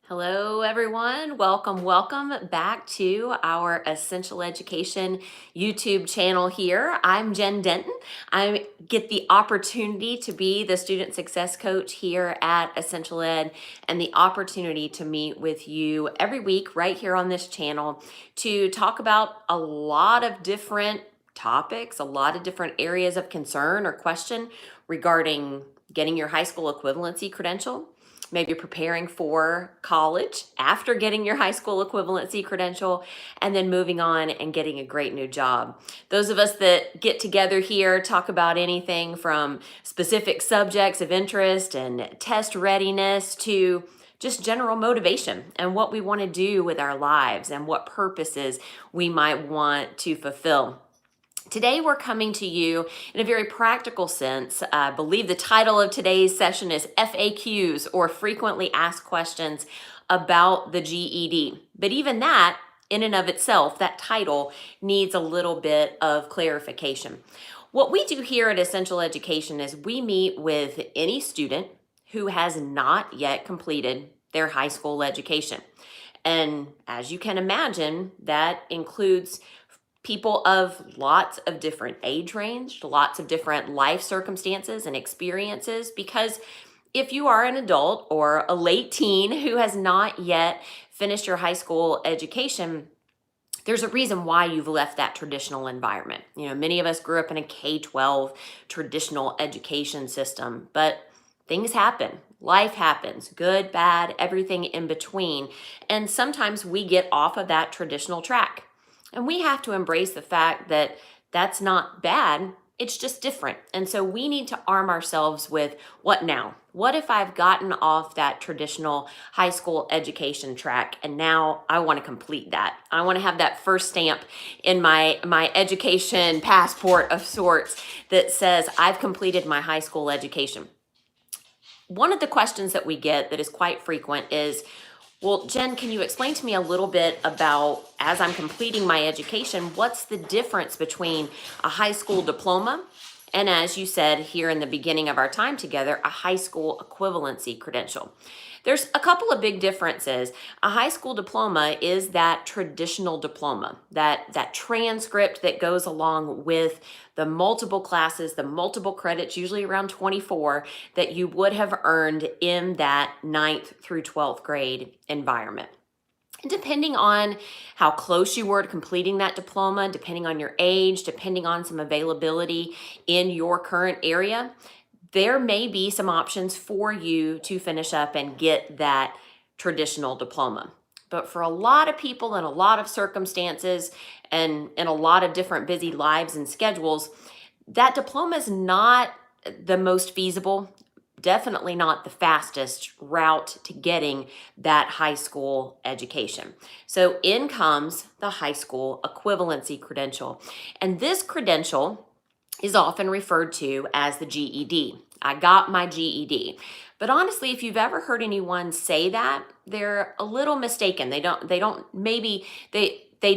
Hello, everyone. Welcome back to our Essential Education YouTube channel here. I'm Jen Denton. I get the opportunity to be the student success coach here at Essential Ed and the opportunity to meet with you every week right here on this channel to talk about a lot of different topics, a lot of different areas of concern or question regarding getting your high school equivalency credential, maybe preparing for college after getting your high school equivalency credential, and then moving on and getting a great new job. Those of us that get together here talk about anything from specific subjects of interest and test readiness to just general motivation and what we want to do with our lives and what purposes we might want to fulfill. Today, we're coming to you in a very practical sense. I believe the title of today's session is FAQs, or Frequently Asked Questions About the GED. But even that, in and of itself, that title needs a little bit of clarification. What we do here at Essential Education is we meet with any student who has not yet completed their high school education. And as you can imagine, that includes people of lots of different age range, lots of different life circumstances and experiences, because if you are an adult or a late teen who has not yet finished your high school education, there's a reason why you've left that traditional environment. Many of us grew up in a K-12 traditional education system, but things happen. Life happens, good, bad, everything in between. And sometimes we get off of that traditional track. And we have to embrace the fact that that's not bad, it's just different. And so we need to arm ourselves with what now? What if I've gotten off that traditional high school education track and now I want to complete that? I want to have that first stamp in my education passport of sorts that says I've completed my high school education. One of the questions that we get that is quite frequent is, well, Jen, can you explain to me a little bit about, as I'm completing my education, what's the difference between a high school diploma and, as you said here in the beginning of our time together, a high school equivalency credential? There's a couple of big differences. A high school diploma is that traditional diploma, that transcript that goes along with the multiple classes, the multiple credits, usually around 24, that you would have earned in that 9th through 12th grade environment. And depending on how close you were to completing that diploma, depending on your age, depending on some availability in your current area, there may be some options for you to finish up and get that traditional diploma. But for a lot of people in a lot of circumstances and in a lot of different busy lives and schedules, that diploma is not the most feasible, definitely not the fastest route to getting that high school education. So in comes the high school equivalency credential. And this credential is often referred to as the GED. I got my GED. But honestly, if you've ever heard anyone say that, they're a little mistaken. They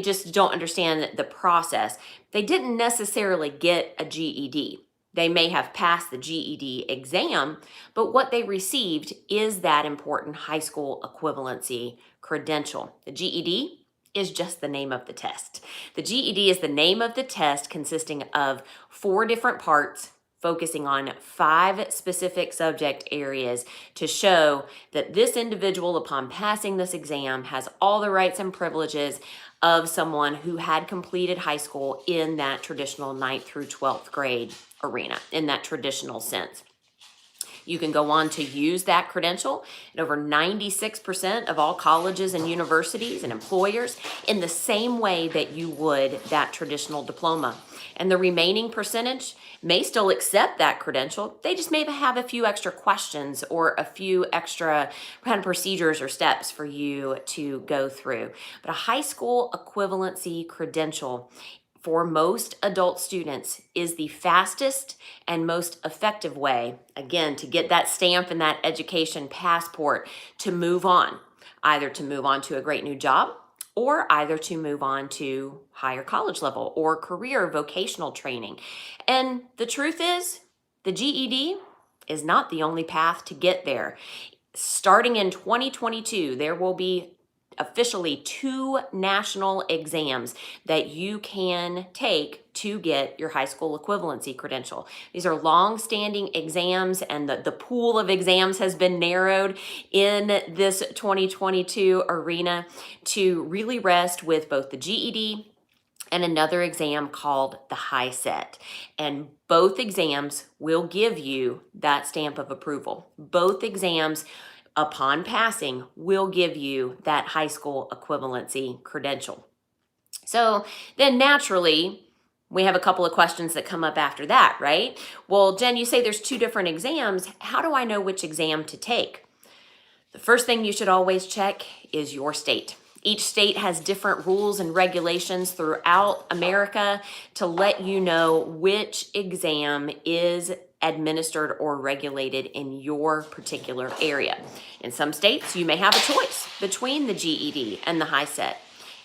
just don't understand the process. They didn't necessarily get a GED. They may have passed the GED exam, but what they received is that important high school equivalency credential. The GED is just the name of the test. The GED is the name of the test consisting of 4 different parts, focusing on 5 specific subject areas to show that this individual, upon passing this exam, has all the rights and privileges of someone who had completed high school in that traditional 9th through 12th grade arena, in that traditional sense. You can go on to use that credential at over 96% of all colleges and universities and employers in the same way that you would that traditional diploma. And the remaining percentage may still accept that credential. They just may have a few extra questions or a few extra kind of procedures or steps for you to go through. But a high school equivalency credential for most adult students is the fastest and most effective way, again, to get that stamp and that education passport to move on, either to move on to a great new job or either to move on to higher college level or career vocational training. And the truth is, the GED is not the only path to get there. Starting in 2022, there will be officially 2 national exams that you can take to get your high school equivalency credential. These are long-standing exams, and the pool of exams has been narrowed in this 2022 arena to really rest with both the GED and another exam called the high set. And both exams will give you that stamp of approval. Both exams, upon passing, will give you that high school equivalency credential. So then naturally, we have a couple of questions that come up after that, right? Well, Jen, you say there's 2 different exams. How do I know which exam to take? The first thing you should always check is your state. Each state has different rules and regulations throughout America to let you know which exam is administered or regulated in your particular area. In some states, you may have a choice between the GED and the high set.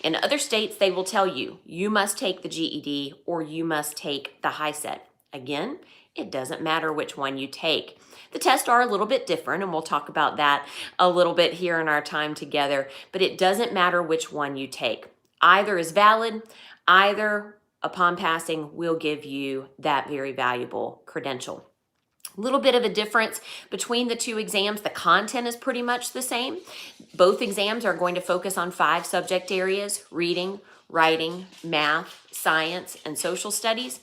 In other states, they will tell you, you must take the GED or you must take the high set. Again, it doesn't matter which one you take. The tests are a little bit different, and we'll talk about that a little bit here in our time together, but it doesn't matter which one you take. Either is valid, either upon passing will give you that very valuable credential. A little bit of a difference between the 2 exams. The content is pretty much the same. Both exams are going to focus on 5 subject areas: reading, writing, math, science, and social studies.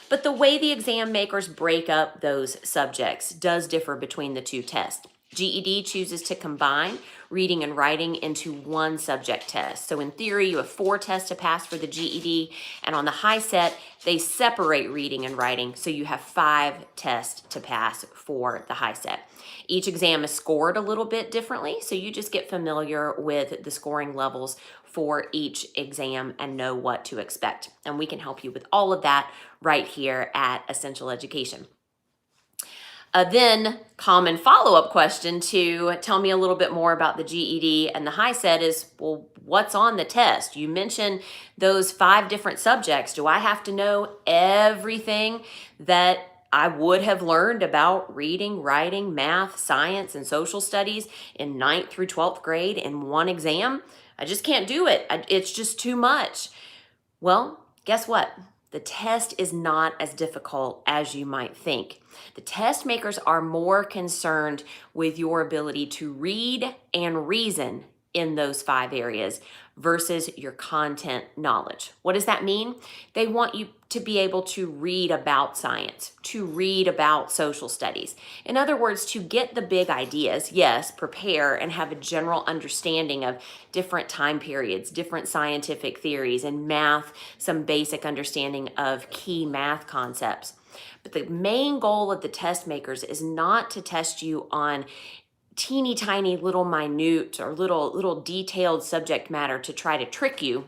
But the way the exam makers break up those subjects does differ between the 2 tests. GED chooses to combine reading and writing into 1 subject test. So in theory, you have 4 tests to pass for the GED, and on the high set, they separate reading and writing, so you have 5 tests to pass for the high set. Each exam is scored a little bit differently, so you just get familiar with the scoring levels for each exam and know what to expect. And we can help you with all of that right here at Essential Education. Then common follow-up question to tell me a little bit more about the GED and the high set is, well, what's on the test? You mentioned those 5 different subjects. Do I have to know everything that I would have learned about reading, writing, math, science, and social studies in 9th through 12th grade in 1 exam? I just can't do it. It's just too much. Well, guess what? The test is not as difficult as you might think. The test makers are more concerned with your ability to read and reason in those 5 areas versus your content knowledge. What does that mean? They want you to be able to read about science, to read about social studies. In other words, to get the big ideas, yes, prepare and have a general understanding of different time periods, different scientific theories, and math, some basic understanding of key math concepts. But the main goal of the test makers is not to test you on teeny tiny little minute or little detailed subject matter to try to trick you.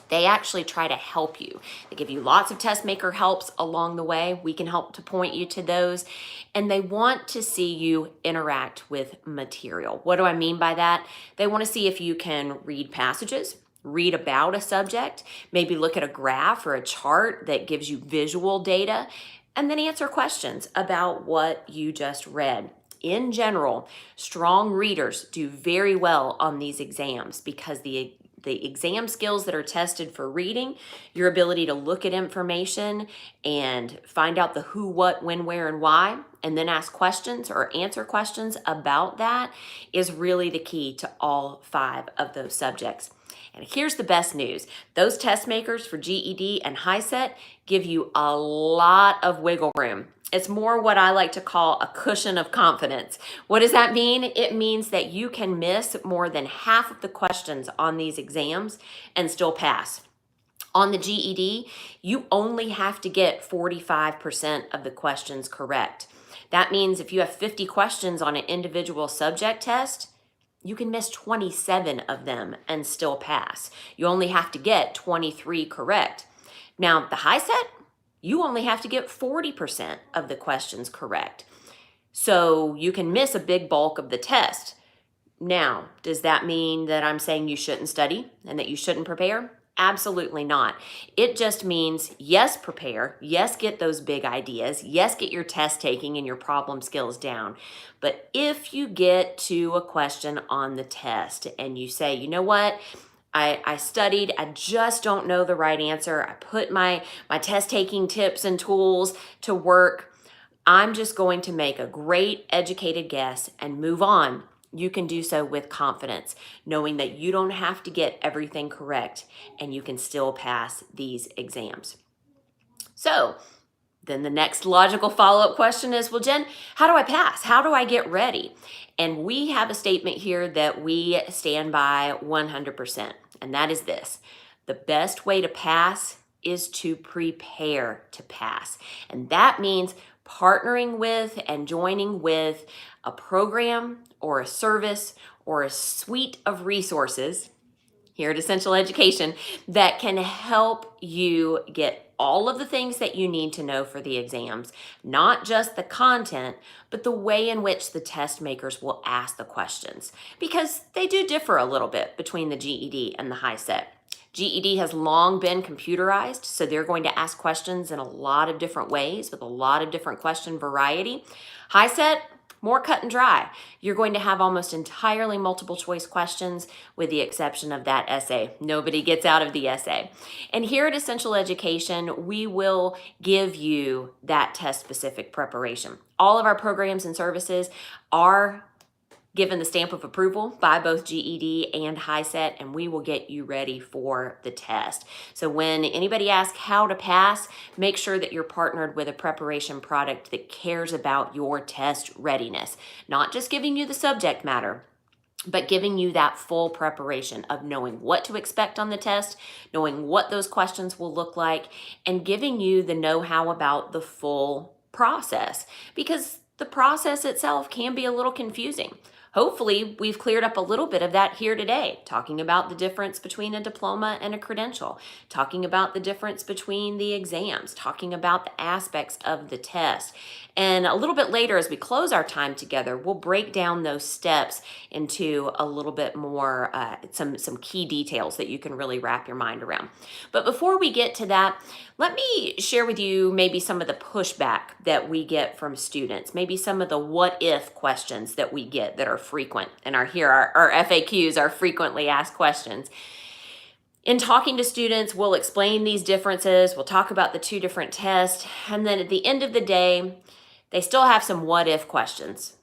They actually try to help you. They give you lots of test maker helps along the way. We can help to point you to those. And they want to see you interact with material. What do I mean by that? They want to see if you can read passages, read about a subject, maybe look at a graph or a chart that gives you visual data, and then answer questions about what you just read. In general, strong readers do very well on these exams because the exam skills that are tested for reading, your ability to look at information and find out the who, what, when, where, and why, and then ask questions or answer questions about that is really the key to all 5 of those subjects. And here's the best news. Those test makers for GED and high set give you a lot of wiggle room. It's more what I like to call a cushion of confidence. What does that mean? It means that you can miss more than half of the questions on these exams and still pass. On the GED, you only have to get 45% of the questions correct. That means if you have 50 questions on an individual subject test, you can miss 27 of them and still pass. You only have to get 23 correct. Now, the high set, you only have to get 40% of the questions correct. So you can miss a big bulk of the test. Now, does that mean that I'm saying you shouldn't study and that you shouldn't prepare? Absolutely not. It just means, yes, prepare. Yes, get those big ideas. Yes, get your test taking and your problem skills down. But if you get to a question on the test and you say, you know what? I studied, I just don't know the right answer. I put my test taking tips and tools to work. I'm just going to make a great educated guess and move on. You can do so with confidence, knowing that you don't have to get everything correct and you can still pass these exams. So, then the next logical follow-up question is, well, Jen, how do I pass? How do I get ready? And we have a statement here that we stand by 100%, and that is this: the best way to pass is to prepare to pass. And that means partnering with and joining with a program or a service or a suite of resources here at Essential Education that can help you get all of the things that you need to know for the exams, not just the content, but the way in which the test makers will ask the questions, because they do differ a little bit between the GED and the HiSET. GED has long been computerized, so they're going to ask questions in a lot of different ways with a lot of different question variety. HiSET, more cut and dry. You're going to have almost entirely multiple choice questions with the exception of that essay. Nobody gets out of the essay. And here at Essential Education, we will give you that test specific preparation. All of our programs and services are given the stamp of approval by both GED and HiSET, and we will get you ready for the test. So when anybody asks how to pass, make sure that you're partnered with a preparation product that cares about your test readiness, not just giving you the subject matter, but giving you that full preparation of knowing what to expect on the test, knowing what those questions will look like, and giving you the know-how about the full process, because the process itself can be a little confusing. Hopefully, we've cleared up a little bit of that here today, talking about the difference between a diploma and a credential, talking about the difference between the exams, talking about the aspects of the test. And a little bit later, as we close our time together, we'll break down those steps into a little bit more, some key details that you can really wrap your mind around. But before we get to that, let me share with you maybe some of the pushback that we get from students, maybe some of the what if questions that we get that are frequent and are here, our FAQs, our frequently asked questions. In talking to students, we'll explain these differences, we'll talk about the two different tests, and then at the end of the day, they still have some what if questions.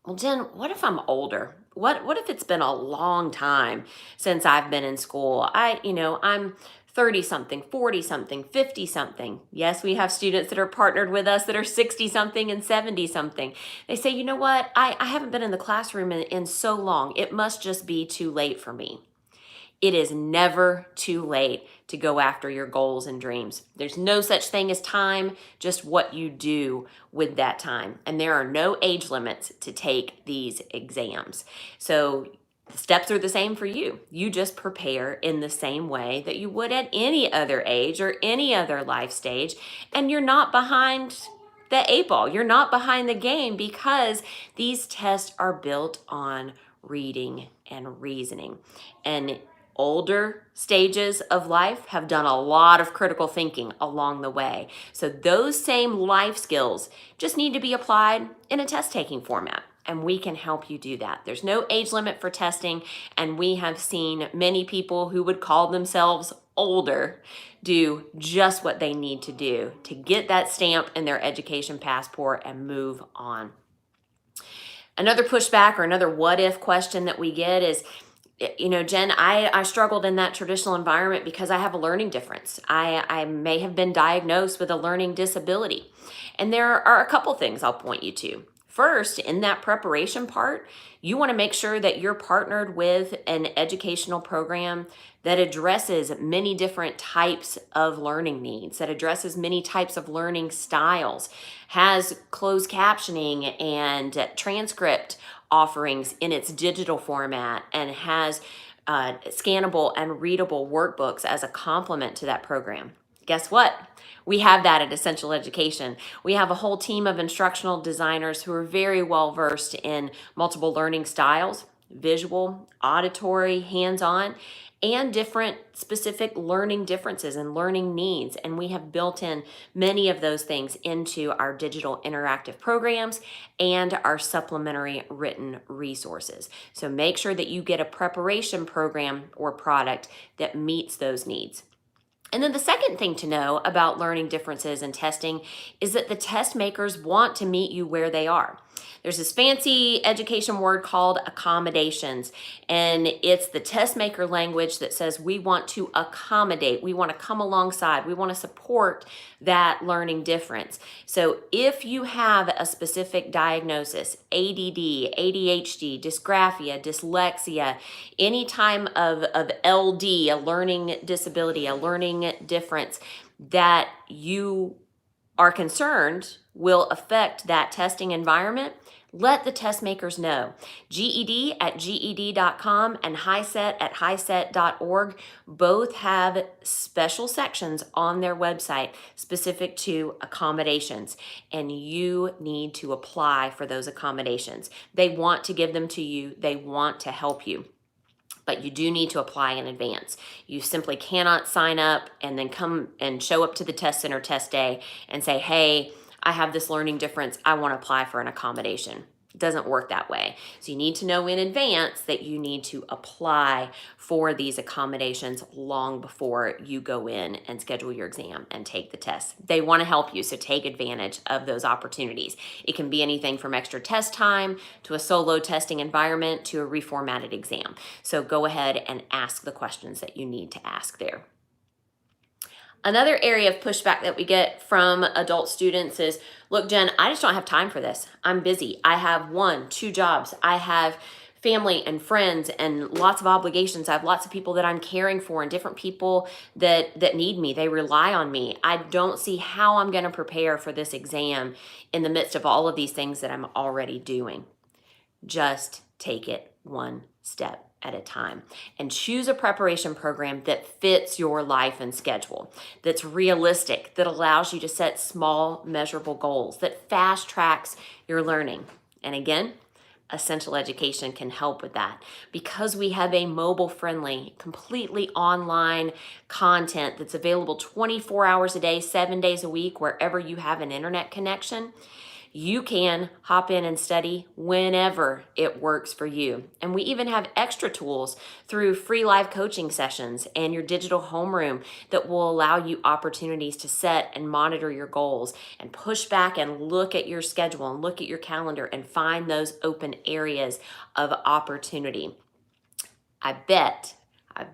Well, Jen, what if I'm older? What if it's been a long time since I've been in school? I'm 30 something, 40 something, 50 something. Yes, we have students that are partnered with us that are 60 something and 70 something. They say, you know what? I haven't been in the classroom in so long. It must just be too late for me. It is never too late to go after your goals and dreams. There's no such thing as time, just what you do with that time. And there are no age limits to take these exams. So the steps are the same for you. You just prepare in the same way that you would at any other age or any other life stage. And you're not behind the eight ball. You're not behind the game, because these tests are built on reading and reasoning. And older stages of life have done a lot of critical thinking along the way. So those same life skills just need to be applied in a test-taking format, and we can help you do that. There's no age limit for testing, and we have seen many people who would call themselves older do just what they need to do to get that stamp in their education passport and move on. Another pushback or another what if question that we get is, Jen, I struggled in that traditional environment because I have a learning difference. I may have been diagnosed with a learning disability. And there are a couple things I'll point you to. First, in that preparation part, you want to make sure that you're partnered with an educational program that addresses many different types of learning needs, that addresses many types of learning styles, has closed captioning and transcript offerings in its digital format, and has scannable and readable workbooks as a complement to that program. Guess what? We have that at Essential Education. We have a whole team of instructional designers who are very well versed in multiple learning styles, visual, auditory, hands-on, and different specific learning differences and learning needs. And we have built in many of those things into our digital interactive programs and our supplementary written resources. So make sure that you get a preparation program or product that meets those needs. And then the second thing to know about learning differences and testing is that the test makers want to meet you where they are. There's this fancy education word called accommodations, and it's the test maker language that says we want to accommodate, we want to come alongside, we want to support that learning difference. So if you have a specific diagnosis, ADD, ADHD, dysgraphia, dyslexia, any time of LD, a learning disability, a learning difference that you are concerned will affect that testing environment, let the test makers know. GED at GED.com and HiSET at HiSET.org both have special sections on their website specific to accommodations, and you need to apply for those accommodations. They want to give them to you. They want to help you. But you do need to apply in advance. You simply cannot sign up and then come and show up to the test center test day and say, hey, I have this learning difference, I want to apply for an accommodation. It doesn't work that way. So you need to know in advance that you need to apply for these accommodations long before you go in and schedule your exam and take the test. They want to help you, so take advantage of those opportunities. It can be anything from extra test time to a solo testing environment to a reformatted exam. So go ahead and ask the questions that you need to ask there. Another area of pushback that we get from adult students is, look, Jen, I just don't have time for this. I'm busy. I have 1, 2 jobs. I have family and friends and lots of obligations. I have lots of people that I'm caring for and different people that need me. They rely on me. I don't see how I'm going to prepare for this exam in the midst of all of these things that I'm already doing. Just take it one step at a time and choose a preparation program that fits your life and schedule, that's realistic, that allows you to set small, measurable goals, that fast tracks your learning. And again, Essential Education can help with that because we have a mobile-friendly, completely online content that's available 24 hours a day, 7 days a week, wherever you have an internet connection. You can hop in and study whenever it works for you. And we even have extra tools through free live coaching sessions and your digital homeroom that will allow you opportunities to set and monitor your goals and push back and look at your schedule and look at your calendar and find those open areas of opportunity. I bet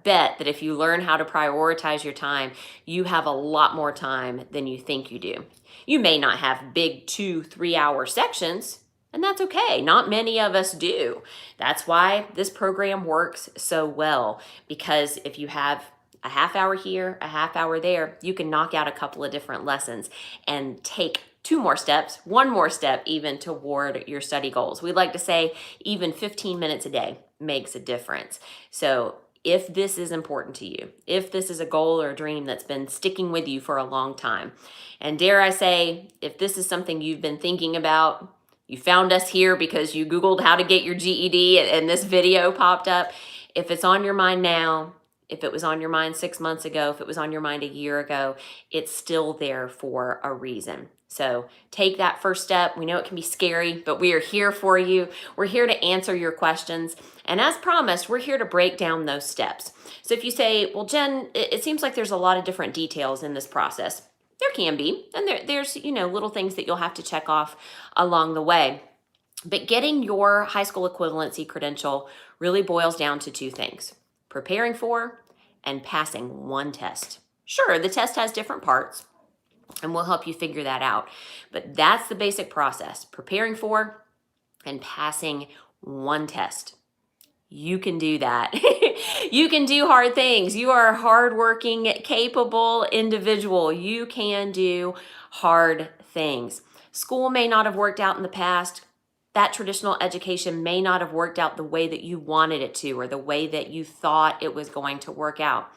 that if you learn how to prioritize your time, you have a lot more time than you think you do. You may not have big 2-3 hour sections, and that's okay. Not many of us do. That's why this program works so well, because if you have a half hour here, a half hour there, you can knock out a couple of different lessons and take 2 more steps, 1 more step even toward your study goals. We like to say even 15 minutes a day makes a difference. So if this is important to you, if this is a goal or a dream that's been sticking with you for a long time, and dare I say, if this is something you've been thinking about, you found us here because you Googled how to get your GED and this video popped up. If it's on your mind now, if it was on your mind 6 months ago, if it was on your mind a year ago, it's still there for a reason. So take that first step. We know it can be scary, but we are here for you. We're here to answer your questions. And as promised, we're here to break down those steps. So if you say, well, Jen, it seems like there's a lot of different details in this process. There can be, and there's little things that you'll have to check off along the way. But getting your high school equivalency credential really boils down to 2 things: preparing for and passing 1 test. Sure, the test has different parts, and we'll help you figure that out. But that's the basic process: preparing for and passing 1 test. You can do that. You can do hard things. You are a hardworking, capable individual. You can do hard things. School may not have worked out in the past. That traditional education may not have worked out the way that you wanted it to or the way that you thought it was going to work out.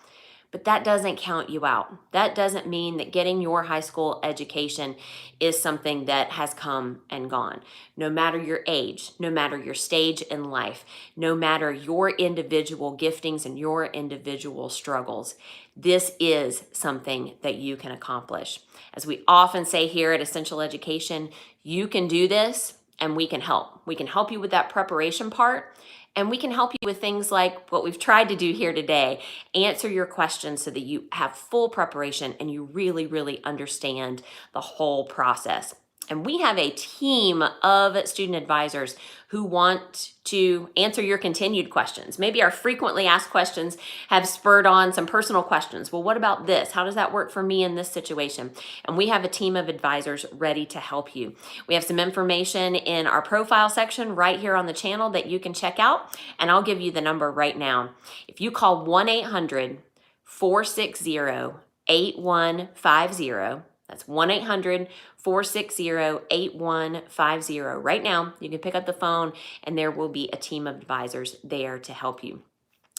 But that doesn't count you out. That doesn't mean that getting your high school education is something that has come and gone. No matter your age, no matter your stage in life, no matter your individual giftings and your individual struggles, this is something that you can accomplish. As we often say here at Essential Education, you can do this and we can help. We can help you with that preparation part. And we can help you with things like what we've tried to do here today, answer your questions so that you have full preparation and you really, really understand the whole process. And we have a team of student advisors who want to answer your continued questions. Maybe our frequently asked questions have spurred on some personal questions. Well, what about this? How does that work for me in this situation? And we have a team of advisors ready to help you. We have some information in our profile section right here on the channel that you can check out, and I'll give you the number right now. If you call 1-800-460-8150, that's 1-800-460-8150. Right now, you can pick up the phone and there will be a team of advisors there to help you,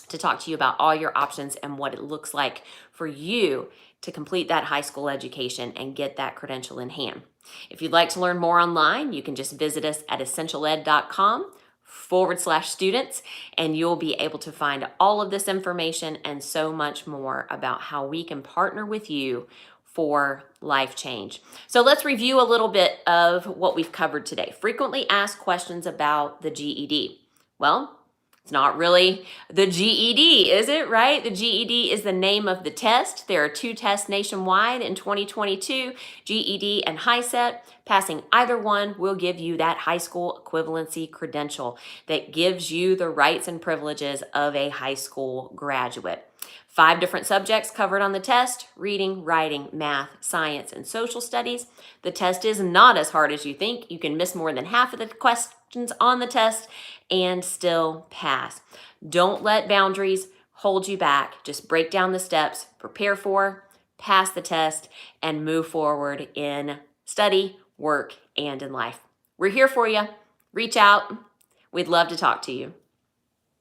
to talk to you about all your options and what it looks like for you to complete that high school education and get that credential in hand. If you'd like to learn more online, you can just visit us at essentialed.com/students, and you'll be able to find all of this information and so much more about how we can partner with you for life change. So let's review a little bit of what we've covered today. Frequently asked questions about the GED. Well, it's not really the GED, is it, right? The GED is the name of the test. There are 2 tests nationwide in 2022, GED and HiSET. Passing either one will give you that high school equivalency credential that gives you the rights and privileges of a high school graduate. 5 different subjects covered on the test: reading, writing, math, science, and social studies. The test is not as hard as you think. You can miss more than half of the questions on the test and still pass. Don't let boundaries hold you back. Just break down the steps, prepare for, pass the test, and move forward in study, work, and in life. We're here for you. Reach out. We'd love to talk to you.